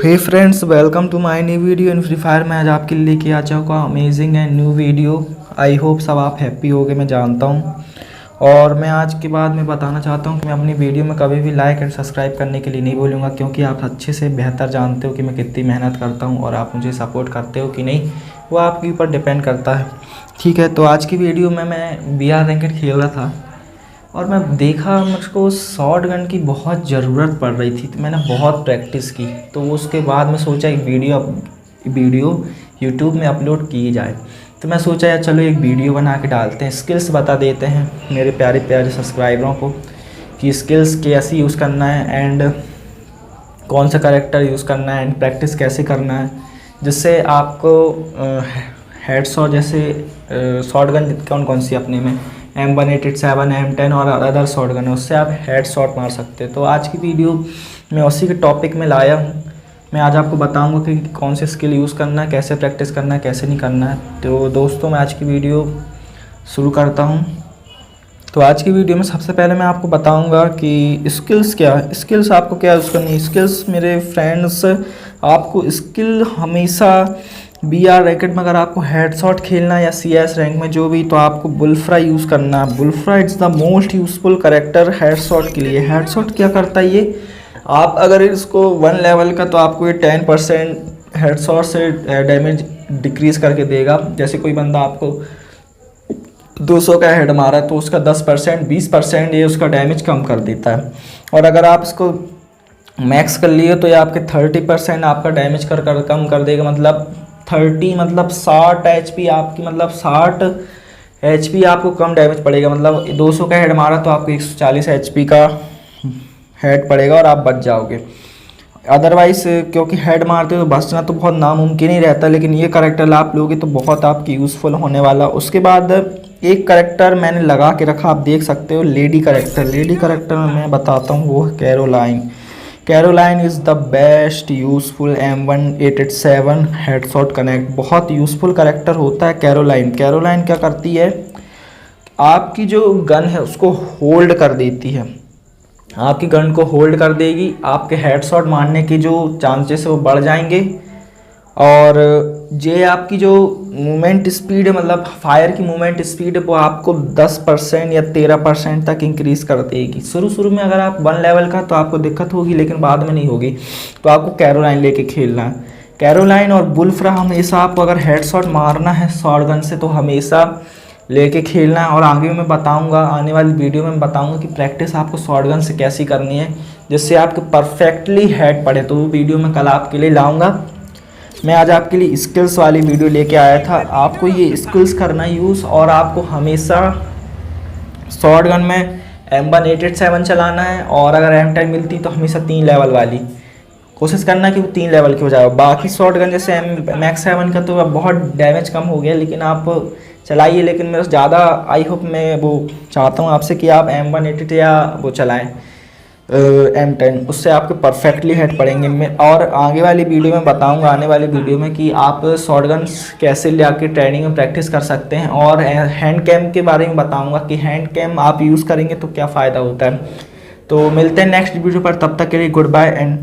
Hey friends, welcome to my new video in Free Fire. मैं आज आपके लिए लेके आ चुका हूँ amazing and new video. I hope सब आप हैप्पी होगे, मैं जानता हूँ। और मैं आज के बाद मैं बताना चाहता हूँ कि मैं अपनी वीडियो में कभी भी लाइक एंड सब्सक्राइब करने के लिए नहीं बोलूँगा, क्योंकि आप अच्छे से बेहतर जानते हो कि मैं कितनी मेहनत करता हूँ और आप मुझे सपोर्ट करते हो कि नहीं, वो आपके ऊपर डिपेंड करता है। ठीक है, तो आज की वीडियो में मैं BR रैंकेड खेल रहा था और मैं देखा मुझको शॉट गन की बहुत ज़रूरत पड़ रही थी, तो मैंने बहुत प्रैक्टिस की। तो उसके बाद मैं सोचा एक वीडियो यूट्यूब में अपलोड की जाए। तो मैं सोचा यार चलो एक वीडियो बना के डालते हैं, स्किल्स बता देते हैं मेरे प्यारे प्यारे सब्सक्राइबरों को कि स्किल्स कैसे यूज़ करना है एंड कौन सा कैरेक्टर यूज़ करना है एंड प्रैक्टिस कैसे करना है, जिससे आपको हेडशॉट जैसे शॉट गन कौन सी अपने में M187, M10 और अदर शॉट गन है, उससे आप हेड शॉट मार सकते हैं। तो आज की वीडियो मैं उसी के टॉपिक में लाया हूँ। मैं आज आपको बताऊँगा कि कौन से स्किल यूज़ करना है, कैसे प्रैक्टिस करना है, कैसे नहीं करना है। तो दोस्तों, मैं आज की वीडियो शुरू करता हूँ। तो आज की वीडियो में सबसे पहले मैं आपको बताऊंगा कि स्किल्स आपको क्या यूज़ करनी है। स्किल्स मेरे फ्रेंड्स, आपको स्किल हमेशा BR रैकेट में अगर आपको हेडशॉट खेलना है या CS रैंक में जो भी, तो आपको बुलफ्रा यूज़ करना है। बुलफ्रा इट्स ड मोस्ट यूज़फुल करेक्टर हेडशॉट के लिए। हेडशॉट क्या करता है ये, आप अगर इसको 1 लेवल का, तो आपको ये 10% हेडशॉट से डैमेज डिक्रीज़ करके देगा। जैसे कोई बंदा आपको 200 का हेड मारा है तो उसका 10% 20% ये उसका डैमेज कम कर देता है। और अगर आप इसको मैक्स कर लिए तो ये आपके 30% आपका डैमेज कम कर देगा। मतलब 30 मतलब 60 HP आपकी, मतलब 60 HP आपको कम डैमेज पड़ेगा। मतलब 200 का हेड मारा तो आपको 140 HP का हेड पड़ेगा और आप बच जाओगे। अदरवाइज क्योंकि हेड मारते हो तो बचना तो बहुत नामुमकिन ही रहता है, लेकिन ये करेक्टर आप लोगे तो बहुत आपकी यूज़फुल होने वाला। उसके बाद एक करेक्टर मैंने लगा के रखा, आप देख सकते हो, लेडी करेक्टर में मैं बताता हूँ, वो Caroline is the best useful M187 headshot connect. बहुत यूज़फुल करेक्टर होता है कैरोलाइन क्या करती है, आपकी जो गन है उसको होल्ड कर देती है। आपकी गन को होल्ड कर देगी, आपके हेडशॉट मारने की जो चांसेस है वो बढ़ जाएंगे। और ये आपकी जो मूवमेंट स्पीड है, मतलब फायर की मूवमेंट स्पीड है, वो आपको 10% या 13% तक इंक्रीज़ कर देगी। शुरू में अगर आप 1 लेवल का तो आपको दिक्कत होगी, लेकिन बाद में नहीं होगी। तो आपको कैरोलाइन लेके खेलना है। कैरोलाइन और बुलफ्रा हमेशा आपको अगर हेडशॉट मारना है शॉट गन से तो हमेशा लेके खेलना है। और आगे मैं बताऊंगा, आने वाली वीडियो में बताऊंगा कि प्रैक्टिस आपको शॉट गन से कैसी करनी है जिससे आपको परफेक्टली हेड पड़े। तो वो वीडियो मैं कल आपके लिए लाऊंगा। मैं आज आपके लिए स्किल्स वाली वीडियो लेके आया था। आपको ये स्किल्स करना यूज़, और आपको हमेशा शॉट गन में M187 चलाना है, और अगर M10 मिलती तो हमेशा 3 लेवल वाली कोशिश करना कि वो 3 लेवल की हो जाए। बाकी शॉट गन जैसे MAX7 का तो अब बहुत डैमेज कम हो गया, लेकिन आप चलाइए। लेकिन मैं ज़्यादा आई होप मैं वो चाहता हूँ आपसे कि आप M188 या वो चलाएं M10, उससे आपके परफेक्टली हेड पड़ेंगे। मैं और आगे वाली वीडियो में बताऊंगा, आने वाली वीडियो में, कि आप शॉटगन कैसे ले आके ट्रेनिंग में प्रैक्टिस कर सकते हैं। और हैंड कैम के बारे में बताऊंगा कि हैंड कैम आप यूज़ करेंगे तो क्या फ़ायदा होता है। तो मिलते हैं नेक्स्ट वीडियो पर, तब तक के लिए गुड बाय एंड